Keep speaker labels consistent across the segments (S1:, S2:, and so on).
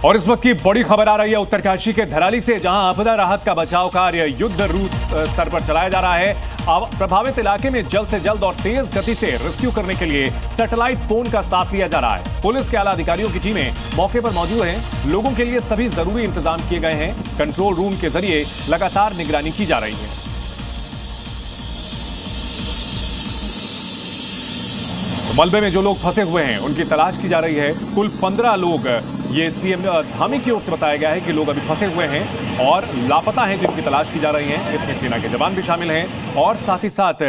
S1: और इस वक्त की बड़ी खबर आ रही है उत्तरकाशी के धराली से, जहां आपदा राहत का बचाव कार्य युद्ध स्तर पर चलाया जा रहा है। अब प्रभावित इलाके में जल्द से जल्द और तेज गति से रेस्क्यू करने के लिए सैटेलाइट फोन का साथ लिया जा रहा है। पुलिस के आला अधिकारियों की टीमें मौके पर मौजूद हैं। लोगों के लिए सभी जरूरी इंतजाम किए गए हैं। कंट्रोल रूम के जरिए लगातार निगरानी की जा रही है। मलबे में जो लोग फंसे हुए हैं उनकी तलाश की जा रही है। कुल 15 लोग, ये सीएम धामी की ओर से बताया गया है कि लोग अभी फंसे हुए हैं और लापता हैं, जिनकी तलाश की जा रही है। इसमें सेना के जवान भी शामिल हैं और साथ ही साथ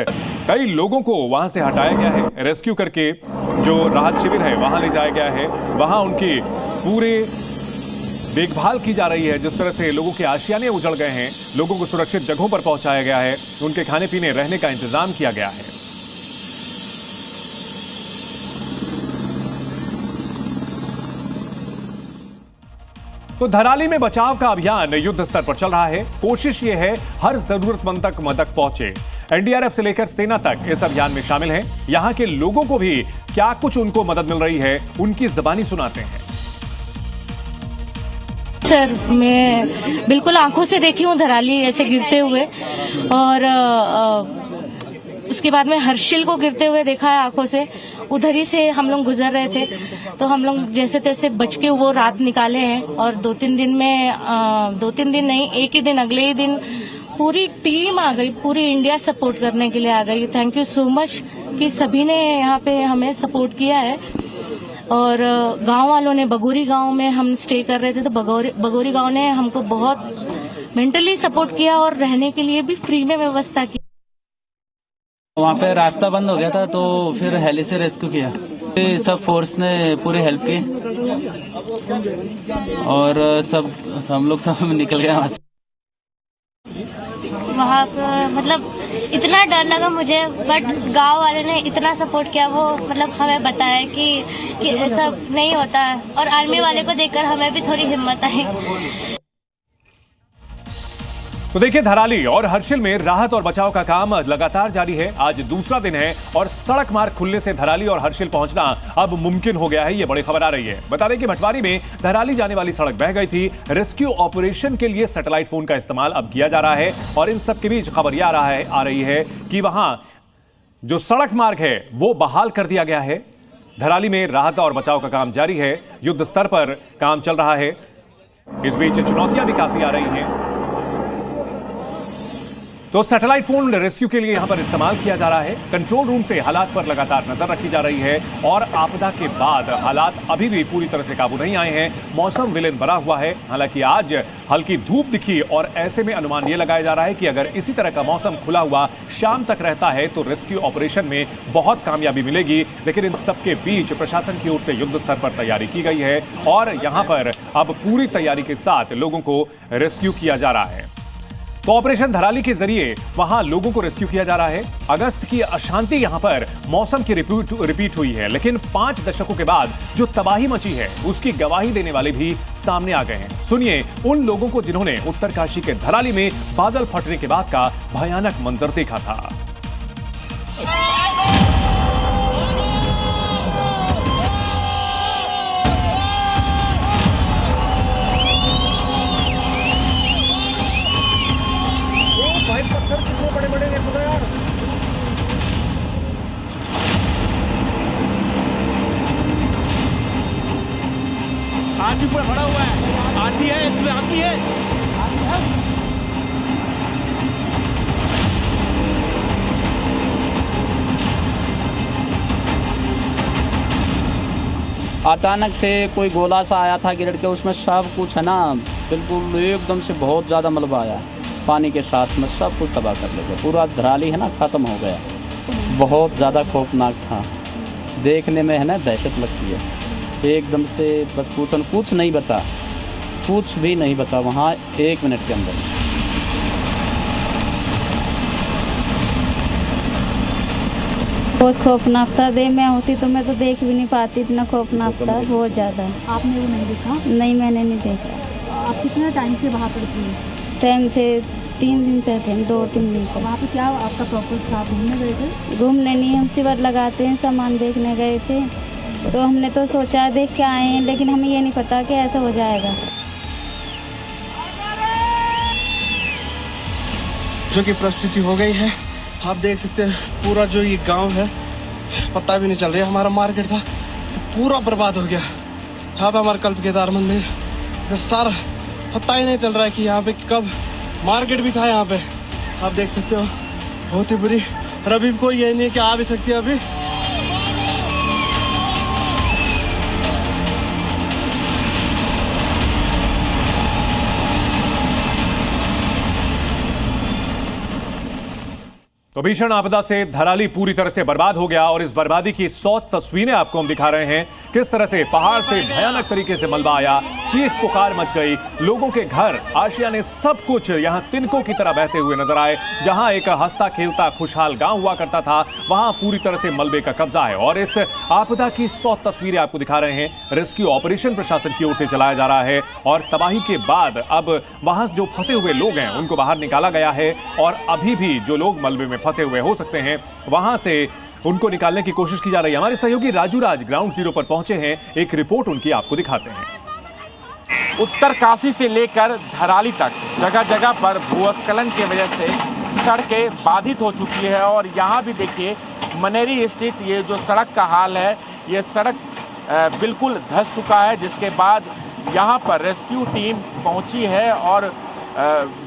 S1: कई लोगों को वहां से हटाया गया है। रेस्क्यू करके जो राहत शिविर है वहां ले जाया गया है। वहां उनकी पूरे देखभाल की जा रही है। जिस तरह से लोगों के आशियाने उजड़ गए हैं, लोगों को सुरक्षित जगहों पर पहुंचाया गया है, उनके खाने पीने रहने का इंतजाम किया गया है। तो धराली में बचाव का अभियान युद्ध स्तर पर चल रहा है। कोशिश यह है हर जरूरतमंद तक मदद पहुंचे। एनडीआरएफ से लेकर सेना तक इस अभियान में शामिल हैं। यहां के लोगों को भी क्या कुछ उनको मदद मिल रही है, उनकी जुबानी सुनाते हैं।
S2: सर, मैं बिल्कुल आंखों से देखी हूँ धराली ऐसे गिरते हुए, और उसके बाद में हर्षिल को गिरते हुए देखा है आंखों से। उधर ही से हम लोग गुजर रहे थे, तो हम लोग जैसे तैसे बच के वो रात निकाले हैं। और 2-3 दिन में 2-3 दिन नहीं, एक ही दिन, अगले ही दिन पूरी टीम आ गई, पूरी इंडिया सपोर्ट करने के लिए आ गई। थैंक यू सो मच कि सभी ने यहाँ पे हमें सपोर्ट किया है। और गांव वालों ने, बगोरी गांव में हम स्टे कर रहे थे, तो बगोरी गांव ने हमको बहुत मेंटली सपोर्ट किया और रहने के लिए भी फ्री में व्यवस्था की।
S3: वहाँ पे रास्ता बंद हो गया था, तो फिर हेली से रेस्क्यू किया। सब फोर्स ने पूरी हेल्प की और हम लोग सब निकल गए वहाँ से।
S4: वहाँ मतलब इतना डर लगा मुझे, बट गांव वाले ने इतना सपोर्ट किया। वो मतलब हमें बताया कि ऐसा नहीं होता है, और आर्मी वाले को देखकर हमें भी थोड़ी हिम्मत आई।
S1: तो देखिए, धराली और हर्षिल में राहत और बचाव का काम लगातार जारी है। आज दूसरा दिन है और सड़क मार्ग खुलने से धराली और हर्षिल पहुंचना अब मुमकिन हो गया है। ये बड़ी खबर आ रही है। बता दें कि भटवारी में धराली जाने वाली सड़क बह गई थी। रेस्क्यू ऑपरेशन के लिए सैटेलाइट फोन का इस्तेमाल अब किया जा रहा है। और इन सब के बीच खबर यह आ रही है कि वहां जो सड़क मार्ग है वो बहाल कर दिया गया है। धराली में राहत और बचाव का काम जारी है। युद्ध स्तर पर काम चल रहा है। इस बीच चुनौतियां भी काफी आ रही हैं। तो सैटेलाइट फोन रेस्क्यू के लिए यहां पर इस्तेमाल किया जा रहा है। कंट्रोल रूम से हालात पर लगातार नजर रखी जा रही है। और आपदा के बाद हालात अभी भी पूरी तरह से काबू नहीं आए हैं। मौसम विलेन बना हुआ है। हालांकि आज हल्की धूप दिखी और ऐसे में अनुमान यह लगाया जा रहा है कि अगर इसी तरह का मौसम खुला हुआ शाम तक रहता है तो रेस्क्यू ऑपरेशन में बहुत कामयाबी मिलेगी। लेकिन इन सबके बीच प्रशासन की ओर से युद्ध स्तर पर तैयारी की गई है और यहां पर अब पूरी तैयारी के साथ लोगों को रेस्क्यू किया जा रहा है। तो ऑपरेशन धराली के जरिए वहां लोगों को रेस्क्यू किया जा रहा है। अगस्त की अशांति यहां पर मौसम की रिपीट हुई है, लेकिन 5 दशकों के बाद जो तबाही मची है उसकी गवाही देने वाले भी सामने आ गए हैं। सुनिए उन लोगों को जिन्होंने उत्तरकाशी के धराली में बादल फटने के बाद का भयानक मंजर देखा था।
S5: आदमी पूरा खड़ा हुआ है। आती है, इसमें आती है।
S3: अचानक से कोई गोला सा आया था गिरड़ के, उसमें सब कुछ है ना बिल्कुल एकदम से बहुत ज़्यादा मलबा आया। पानी के साथ में सब कुछ तबाह कर ले गया। पूरा धराली है ना ख़त्म हो गया। बहुत ज़्यादा खौफनाक था। देखने में है ना दहशत लगती है। एकदम से बस कुछ नहीं बचा, कुछ भी नहीं बचा वहाँ 1 मिनट के अंदर।
S6: बहुत खौफनाक था। देह में होती तो मैं तो देख भी नहीं पाती, इतना खौफनाक था, बहुत ज़्यादा।
S7: आपने वो नहीं देखा?
S6: नहीं, मैंने नहीं देखा।
S7: आप कितना टाइम से वहाँ पर थी?
S6: टाइम से 3 दिन से थे, 2-3 दिन से।
S7: वहाँ पे क्या आपका प्रॉपर था? घूमने गए थे?
S6: घूमने नहीं, हम शिविर लगाते हैं, सामान देखने गए थे। तो हमने तो सोचा देख के आए हैं, लेकिन हमें ये नहीं पता कि ऐसा हो जाएगा।
S8: जो कि परिस्थिति हो गई है, आप देख सकते हैं पूरा जो ये गांव है पता भी नहीं चल रहा। हमारा मार्केट था पूरा बर्बाद हो गया। यहाँ पे हमारा कल्प केदार मंदिर तो सारा पता ही नहीं चल रहा है कि यहाँ पे कब मार्केट भी था। यहाँ पे आप देख सकते हो बहुत ही बुरी। और अभी कोई यही नहीं है कि आ भी सकती है अभी।
S1: तो भीषण आपदा से धराली पूरी तरह से बर्बाद हो गया और इस बर्बादी की 100 तस्वीरें आपको हम दिखा रहे हैं। किस तरह से पहाड़ से भयानक तरीके से मलबा आया, चीख पुकार मच गई, लोगों के घर, आशियाने, सब कुछ यहां तिनकों की तरह बहते हुए नजर आए। जहां एक हंसता खेलता खुशहाल गांव हुआ करता था, वहां पूरी तरह से मलबे का कब्जा है और इस आपदा की 100 तस्वीरें आपको दिखा रहे हैं। रेस्क्यू ऑपरेशन प्रशासन की ओर से चलाया जा रहा है और तबाही के बाद अब वहां जो फंसे हुए लोग हैं उनको बाहर निकाला गया है और अभी भी जो लोग मलबे में फंसे हुए हो सकते हैं वहां से उनको निकालने की कोशिश की जा रही है। हमारे सहयोगी राजू राज ग्राउंड जीरो पर पहुंचे हैं, एक रिपोर्ट उनकी आपको दिखाते हैं।
S9: उत्तरकाशी से लेकर धराली तक जगह जगह पर भूस्खलन की वजह से सड़कें बाधित हो चुकी है और यहाँ भी देखिए मनेरी स्थित ये जो सड़क का हाल है, ये सड़क बिल्कुल धंस चुका है, जिसके बाद यहाँ पर रेस्क्यू टीम पहुँची है और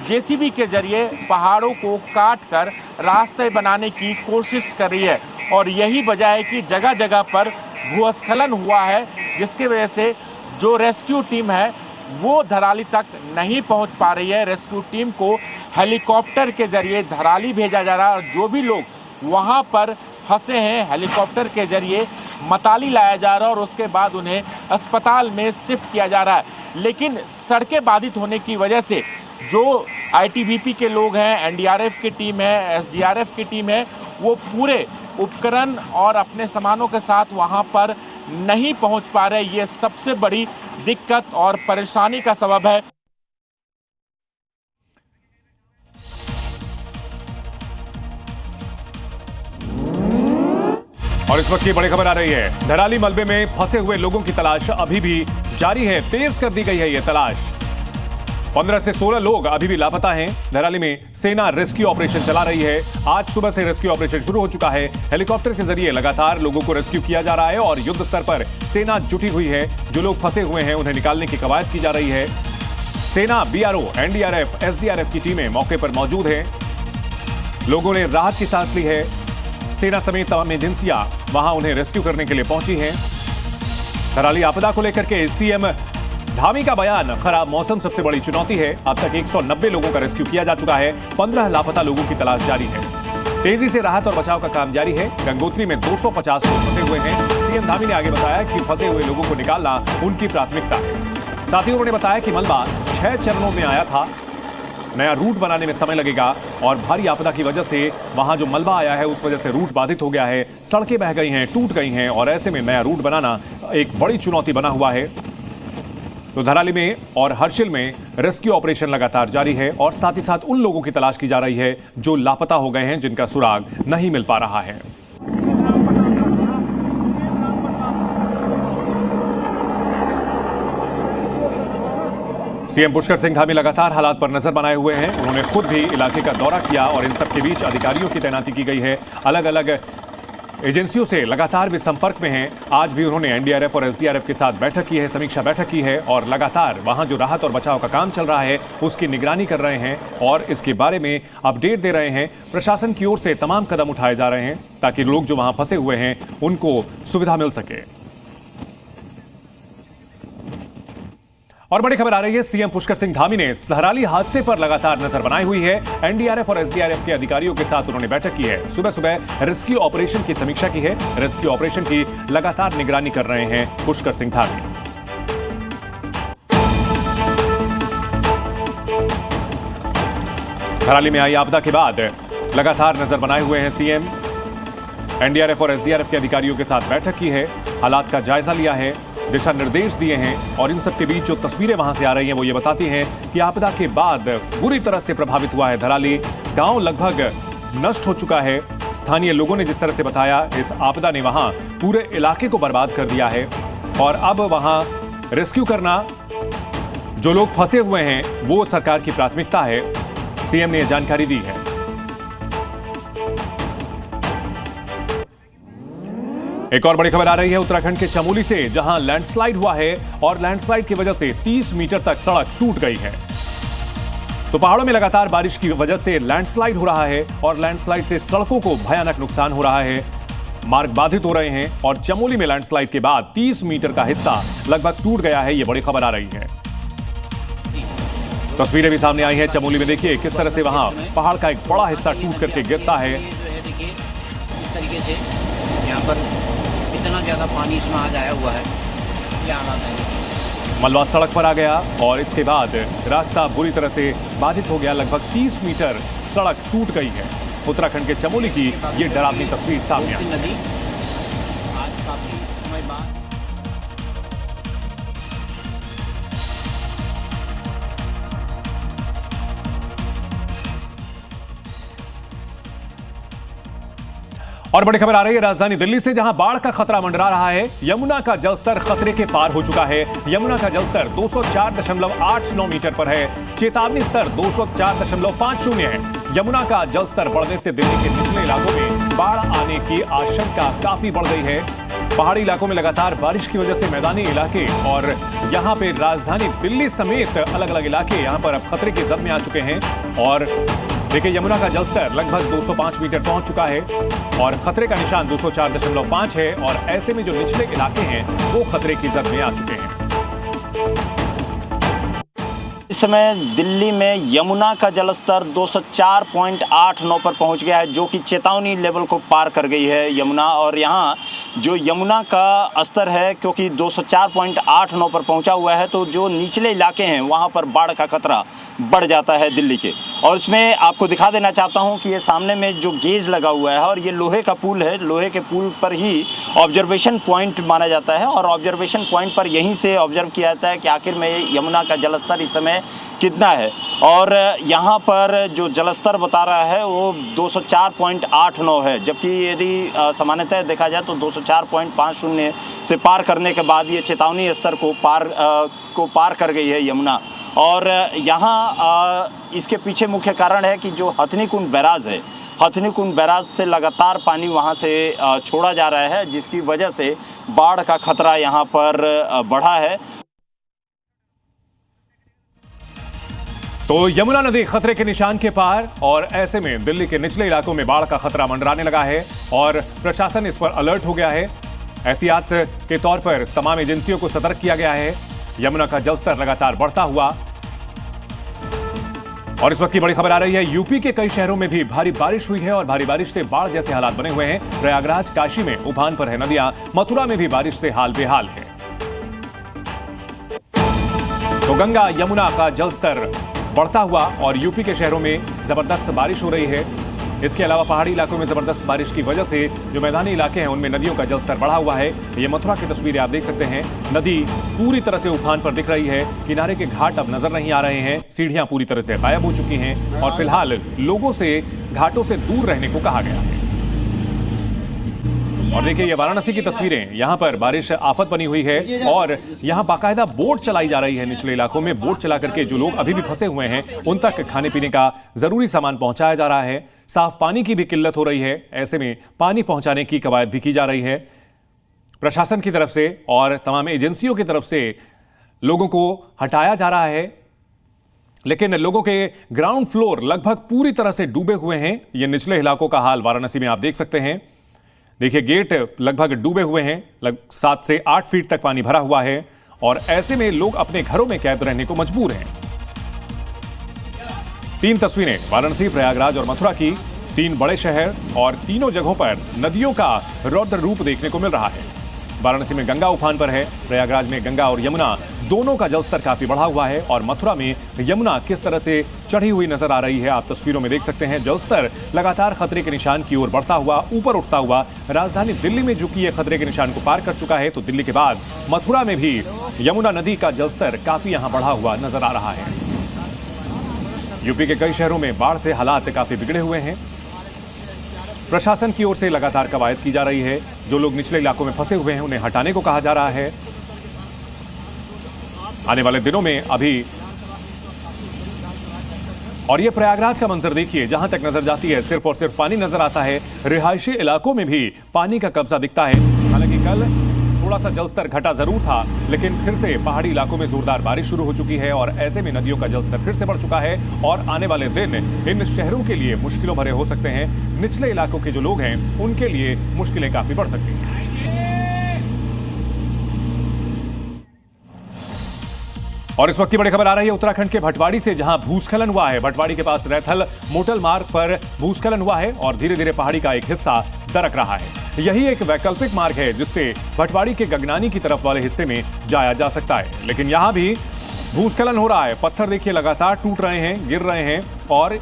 S9: जेसीबी के जरिए पहाड़ों को काट कर रास्ते बनाने की कोशिश कर रही है और यही वजह है कि जगह जगह पर भूस्खलन हुआ है, जिसकी वजह से जो रेस्क्यू टीम है वो धराली तक नहीं पहुंच पा रही है। रेस्क्यू टीम को हेलीकॉप्टर के जरिए धराली भेजा जा रहा है और जो भी लोग वहां पर फंसे हैं हेलीकॉप्टर के जरिए मताली लाया जा रहा है और उसके बाद उन्हें अस्पताल में शिफ्ट किया जा रहा है। लेकिन सड़कें बाधित होने की वजह से जो आईटीबीपी के लोग हैं, एनडीआरएफ की टीम है, एसडीआरएफ की टीम है, वो पूरे उपकरण और अपने सामानों के साथ वहां पर नहीं पहुंच पा रहे। ये सबसे बड़ी दिक्कत और परेशानी का सबब है।
S1: और इस वक्त की बड़ी खबर आ रही है, धराली मलबे में फंसे हुए लोगों की तलाश अभी भी जारी है। तेज कर दी गई है ये तलाश। 15 से 16 लोग अभी भी लापता हैं। धराली में सेना रेस्क्यू ऑपरेशन चला रही है। आज सुबह से रेस्क्यू ऑपरेशन शुरू हो चुका है। हेलीकॉप्टर के जरिए लगातार लोगों को रेस्क्यू किया जा रहा है और युद्ध स्तर पर सेना जुटी हुई है। जो लोग फंसे हुए हैं उन्हें निकालने की कवायद की जा रही है। सेना, बीआरओ, एनडीआरएफ, एसडीआरएफ की टीमें मौके पर मौजूद हैं। लोगों ने राहत की सांस ली है। सेना समेत तमाम एजेंसियां वहां उन्हें रेस्क्यू करने के लिए पहुंची हैं। धराली आपदा को लेकर के सीएम धामी का बयान, खराब मौसम सबसे बड़ी चुनौती है। अब तक 190 लोगों का रेस्क्यू किया जा चुका है। 15 लापता लोगों की तलाश जारी है। तेजी से राहत और बचाव का काम जारी है। गंगोत्री में 250 लोग फंसे हुए हैं। सीएम धामी ने आगे बताया कि फंसे हुए लोगों को निकालना उनकी प्राथमिकता है। साथ ही उन्होंने बताया कि मलबा 6 चरणों में आया था। नया रूट बनाने में समय लगेगा और भारी आपदा की वजह से वहां जो मलबा आया है उस वजह से रूट बाधित हो गया है, सड़कें बह गई हैं, टूट गई हैं और ऐसे में नया रूट बनाना एक बड़ी चुनौती बना हुआ है। तो धराली में और हर्षिल में रेस्क्यू ऑपरेशन लगातार जारी है और साथ ही साथ उन लोगों की तलाश की जा रही है जो लापता हो गए हैं, जिनका सुराग नहीं मिल पा रहा है। सीएम पुष्कर सिंह धामी लगातार हालात पर नजर बनाए हुए हैं। उन्होंने खुद भी इलाके का दौरा किया और इन सबके बीच अधिकारियों की तैनाती की गई है। अलग अलग एजेंसियों से लगातार भी संपर्क में हैं। आज भी उन्होंने एनडीआरएफ और एसडीआरएफ के साथ बैठक की है, समीक्षा बैठक की है और लगातार वहां जो राहत और बचाव का काम चल रहा है उसकी निगरानी कर रहे हैं और इसके बारे में अपडेट दे रहे हैं। प्रशासन की ओर से तमाम कदम उठाए जा रहे हैं ताकि लोग जो वहां फंसे हुए हैं उनको सुविधा मिल सके। और बड़ी खबर आ रही है, सीएम पुष्कर सिंह धामी ने धराली हादसे पर लगातार नजर बनाई हुई है। एनडीआरएफ और एसडीआरएफ के अधिकारियों के साथ उन्होंने बैठक की है। सुबह सुबह रेस्क्यू ऑपरेशन की समीक्षा की है। रेस्क्यू ऑपरेशन की लगातार निगरानी कर रहे हैं पुष्कर सिंह धामी। धराली में आई आपदा के बाद लगातार नजर बनाए हुए हैं सीएम। एनडीआरएफ और एसडीआरएफ के अधिकारियों के साथ बैठक की है, हालात का जायजा लिया है, दिशा निर्देश दिए हैं और इन सबके बीच जो तस्वीरें वहां से आ रही हैं वो ये बताती हैं कि आपदा के बाद बुरी तरह से प्रभावित हुआ है धराली। गांव लगभग नष्ट हो चुका है। स्थानीय लोगों ने जिस तरह से बताया, इस आपदा ने वहां पूरे इलाके को बर्बाद कर दिया है और अब वहां रेस्क्यू करना, जो लोग फंसे हुए हैं, वो सरकार की प्राथमिकता है। सीएम ने यह जानकारी दी है। एक और बड़ी खबर आ रही है उत्तराखंड के चमोली से, जहां लैंडस्लाइड हुआ है और लैंडस्लाइड की वजह से 30 मीटर तक सड़क टूट गई है। तो पहाड़ों में लगातार बारिश की वजह से लैंडस्लाइड हो रहा है और लैंडस्लाइड से सड़कों को भयानक नुकसान हो रहा है, मार्ग बाधित हो रहे हैं और चमोली में लैंडस्लाइड के बाद 30 मीटर का हिस्सा लगभग टूट गया है। यह बड़ी खबर आ रही है। तस्वीरें भी सामने आई हैं चमोली में। देखिए किस तरह से वहां पहाड़ का एक बड़ा हिस्सा टूट करके गिरता है।
S10: देखिए इस तरीके से यहाँ पर इतना ज्यादा पानी इसमें आ जाया हुआ है, क्या हालात है।
S1: मलबा सड़क पर आ गया और इसके बाद रास्ता बुरी तरह से बाधित हो गया। लगभग 30 मीटर सड़क टूट गई है। उत्तराखंड के चमोली की ये डरावनी तस्वीर सामने आई।
S10: नदी आज काफी समय बाद
S1: और बड़ी खबर आ रही है राजधानी दिल्ली से, जहां बाढ़ का खतरा मंडरा रहा है। यमुना का जलस्तर खतरे के पार हो चुका है। यमुना का जलस्तर 204.89 मीटर पर है। चेतावनी स्तर 204.50 है। यमुना का जलस्तर बढ़ने से दिल्ली के निचले इलाकों में बाढ़ आने की आशंका काफी बढ़ गई है। पहाड़ी इलाकों में लगातार बारिश की वजह से मैदानी इलाके और यहां पे राजधानी दिल्ली समेत अलग अलग इलाके यहां पर अब खतरे की जद में आ चुके हैं। और देखिए यमुना का जलस्तर लगभग 205 मीटर पहुंच चुका है और खतरे का निशान 204.5 है और ऐसे में जो निचले इलाके हैं वो खतरे की जद में आ चुके हैं।
S11: इस समय दिल्ली में यमुना का जलस्तर 204.89 पर पहुंच गया है, जो कि चेतावनी लेवल को पार कर गई है यमुना। और यहाँ जो यमुना का स्तर है, क्योंकि 204.89 पर पहुंचा हुआ है, तो जो निचले इलाके हैं वहां पर बाढ़ का खतरा बढ़ जाता है दिल्ली के। और इसमें आपको दिखा देना चाहता हूं कि ये सामने में जो गेज लगा हुआ है और ये लोहे का पुल है, लोहे के पुल पर ही ऑब्जर्वेशन पॉइंट माना जाता है और ऑब्जर्वेशन पॉइंट पर यहीं से ऑब्जर्व किया जाता है कि आखिर में यमुना का जलस्तर इस समय कितना है। और यहाँ पर जो जलस्तर बता रहा है वो 204.89 है, जबकि यदि सामान्यतः देखा जाए तो 204.50 से पार करने के बाद ये चेतावनी स्तर को पार कर गई है यमुना। और यहाँ इसके पीछे मुख्य कारण है कि जो हथनीकुंड बैराज है, हथनीकुंड बैराज से लगातार पानी वहाँ से छोड़ा जा रहा है, जिसकी वजह से बाढ़ का खतरा यहाँ पर बढ़ा है।
S1: तो यमुना नदी खतरे के निशान के पार और ऐसे में दिल्ली के निचले इलाकों में बाढ़ का खतरा मंडराने लगा है और प्रशासन इस पर अलर्ट हो गया है। एहतियात के तौर पर तमाम एजेंसियों को सतर्क किया गया है। यमुना का जलस्तर लगातार बढ़ता हुआ। और इस वक्त की बड़ी खबर आ रही है, यूपी के कई शहरों में भी भारी बारिश हुई है और भारी बारिश से बाढ़ जैसे हालात बने हुए हैं। प्रयागराज, काशी में उफान पर है नदियां, मथुरा में भी बारिश से हाल बेहाल है। तो गंगा यमुना का जलस्तर बढ़ता हुआ और यूपी के शहरों में जबरदस्त बारिश हो रही है। इसके अलावा पहाड़ी इलाकों में जबरदस्त बारिश की वजह से जो मैदानी इलाके हैं उनमें नदियों का जलस्तर बढ़ा हुआ है। ये मथुरा की तस्वीरें आप देख सकते हैं। नदी पूरी तरह से उफान पर दिख रही है। किनारे के घाट अब नजर नहीं आ रहे हैं। सीढ़ियां पूरी तरह से गायब हो चुकी हैं और फिलहाल लोगों से घाटों से दूर रहने को कहा गया है। और देखिए ये वाराणसी की तस्वीरें, यहां पर बारिश आफत बनी हुई है और यहां बाकायदा बोट चलाई जा रही है। निचले इलाकों में बोट चला करके जो लोग अभी भी फंसे हुए हैं उन तक खाने पीने का जरूरी सामान पहुंचाया जा रहा है। साफ पानी की भी किल्लत हो रही है। ऐसे में पानी पहुंचाने की कवायद भी की जा रही है प्रशासन की तरफ से और तमाम एजेंसियों की तरफ से। लोगों को हटाया जा रहा है, लेकिन लोगों के ग्राउंड फ्लोर लगभग पूरी तरह से डूबे हुए हैं। ये निचले इलाकों का हाल वाराणसी में आप देख सकते हैं। देखिए गेट लगभग डूबे हुए हैं, 7 से 8 फीट तक पानी भरा हुआ है और ऐसे में लोग अपने घरों में कैद रहने को मजबूर हैं। 3 तस्वीरें वाराणसी, प्रयागराज और मथुरा की। 3 बड़े शहर और तीनों जगहों पर नदियों का रौद्र रूप देखने को मिल रहा है। वाराणसी में गंगा उफान पर है, प्रयागराज में गंगा और यमुना दोनों का जलस्तर काफी बढ़ा हुआ है और मथुरा में यमुना किस तरह से चढ़ी हुई नजर आ रही है आप तस्वीरों में देख सकते हैं। जलस्तर लगातार खतरे के निशान की ओर बढ़ता हुआ, ऊपर उठता हुआ। राजधानी दिल्ली में जो कि यह खतरे के निशान को पार कर चुका है, तो दिल्ली के बाद मथुरा में भी यमुना नदी का जलस्तर काफी यहां बढ़ा हुआ नजर आ रहा है। यूपी के कई शहरों में बाढ़ से हालात काफी बिगड़े हुए हैं। प्रशासन की ओर से लगातार कवायद की जा रही है। जो लोग निचले इलाकों में फंसे हुए हैं उन्हें हटाने को कहा जा रहा है। आने वाले दिनों में अभी और ये प्रयागराज का मंजर देखिए, जहां तक नजर जाती है सिर्फ और सिर्फ पानी नजर आता है। रिहायशी इलाकों में भी पानी का कब्जा दिखता है। हालांकि कल थोड़ा सा जलस्तर घटा जरूर था, लेकिन फिर से पहाड़ी इलाकों में जोरदार बारिश शुरू हो चुकी है और ऐसे में नदियों का जलस्तर फिर से बढ़ चुका है और आने वाले दिन इन शहरों के लिए मुश्किलों भरे हो सकते हैं। निचले इलाकों के जो लोग हैं उनके लिए मुश्किलें काफी बढ़ सकती हैं। और इस वक्त की बड़ी खबर आ रही है उत्तराखंड के भटवाड़ी से, जहां भूस्खलन हुआ है। भटवाड़ी के पास रैथल मोटल मार्ग पर भूस्खलन हुआ है और धीरे धीरे पहाड़ी का एक हिस्सा दरक रहा है। यही एक वैकल्पिक मार्ग है जिससे भटवाड़ी के गगनानी की तरफ वाले हिस्से में जाया जा सकता है, लेकिन यहां भी भूस्खलन हो रहा है। पत्थर देखिए लगातार टूट रहे हैं, गिर रहे हैं और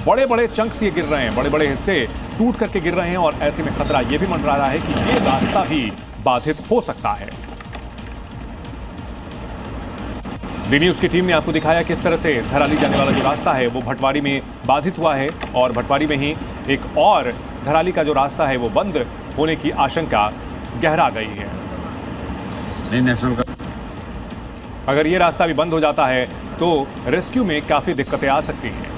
S1: बड़े बड़े चंक्स ये गिर रहे हैं, बड़े बड़े हिस्से टूट करके गिर रहे हैं और ऐसे में खतरा यह भी मंडरा रहा है कि ये रास्ता भी बाधित हो सकता है। डी न्यूज की टीम ने आपको दिखाया किस तरह से धराली जाने वाला जो रास्ता है वो भटवाड़ी में बाधित हुआ है और भटवाड़ी में ही एक और धराली का जो रास्ता है वो बंद होने की आशंका गहरा गई है। अगर ये रास्ता भी बंद हो जाता है तो रेस्क्यू में काफी दिक्कतें आ सकती हैं।